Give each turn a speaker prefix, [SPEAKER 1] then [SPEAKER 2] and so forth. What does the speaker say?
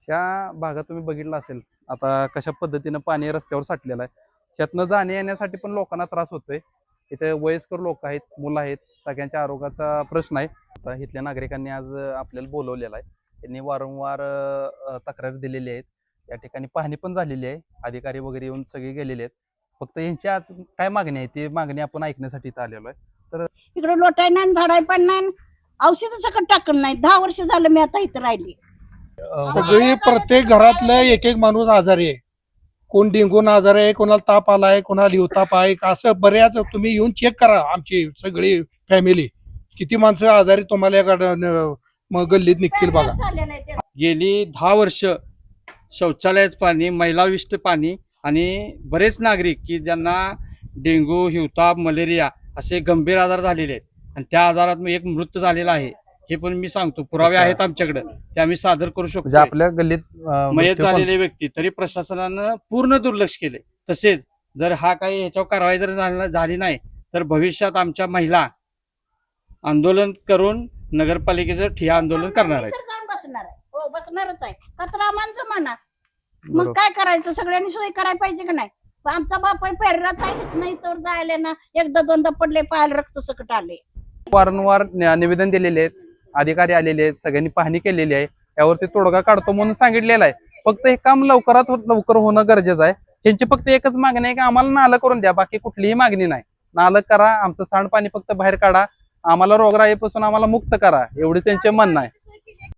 [SPEAKER 1] ह्या भागात तुम्ही बघितलं असेल आता कशा पद्धतीनं पाणी रस्त्यावर साठलेलं आहे. त्यातनं जाण्या येण्यासाठी पण लोकांना त्रास होतोय. इथे वयस्कर लोक आहेत, मुलं आहेत, सगळ्यांच्या आरोग्याचा प्रश्न आहे. आता इथल्या नागरिकांनी आज आपल्याला बोलवलेलं आहे. त्यांनी वारंवार तक्रार दिलेली आहेत. या ठिकाणी पाहणी पण झालेली आहे. अधिकारी वगैरे येऊन सगळे गेलेले आहेत. फक्त यांची आज काय मागणी आहे ती मागणी आपण ऐकण्यासाठी इथं आलेलो आहे. तर
[SPEAKER 2] इकडे लोटाय नाही, झाडाय पण नाही, औषध सकट टाकून नाही. 10 वर्ष झालं मी आता इथं राहिली.
[SPEAKER 3] सगळी प्रत्येक घरातलं एक एक माणूस आजारी आहे. कोण डेंगून आजार आहे, कोणाला ताप आलाय, कोणाला हिवताप आहे. असं बऱ्याच तुम्ही येऊन चेक करा. आमची सगळी फॅमिली किती माणसं आजारी तुम्हाला या गल्लीत निघतील बघा.
[SPEAKER 4] गेली 10 वर्ष शौचालयाचं पाणी, महिलाविष्ट पाणी आणि बरेच नागरिक की ज्यांना डेंग्यू, हिवताप, मलेरिया असे गंभीर आजार झालेले आहेत आणि त्या आजारात एक मृत्यू झालेला आहे. हे पण मी सांगतो, पुरावे आहेत आमच्याकडे, ते आम्ही सादर करू शकतो.
[SPEAKER 1] आपल्या गल्लीत
[SPEAKER 4] मयत झालेले व्यक्ती तरी प्रशासनानं पूर्ण दुर्लक्ष केले. तसेच जर हा काही ह्याच्यावर कारवाई जर झाली नाही तर भविष्यात आमच्या महिला आंदोलन करून नगरपालिकेचं ठिय्या आंदोलन करणार आहेत.
[SPEAKER 2] बसणार आहे, हो बसणारच आहे. कचरा आम्हाला म्हणा, मग काय करायचं? सगळ्यांनी सोय करायला पाहिजे का नाही? आमचा बाप पेररात आहे नाही तर जायला ना, एकदा दोनदा पडले, पायाला रक्त सकट आले.
[SPEAKER 1] वारंवार निवेदन दिलेले आहेत, अधिकारी आलेले आहेत, सगळ्यांनी पाहणी केलेली आहे. यावरती तोडगा काढतो म्हणून सांगितलेलं आहे. फक्त हे काम लवकरात लवकर होणं गरजेचं आहे. त्यांची फक्त एकच मागणी आहे की आम्हाला नालं करून द्या, बाकी कुठलीही मागणी नाही. नालं करा, आमचं सांडपाणी फक्त बाहेर काढा, आम्हाला रोगराईपासून आम्हाला मुक्त करा, एवढी त्यांचे म्हणणं आहे.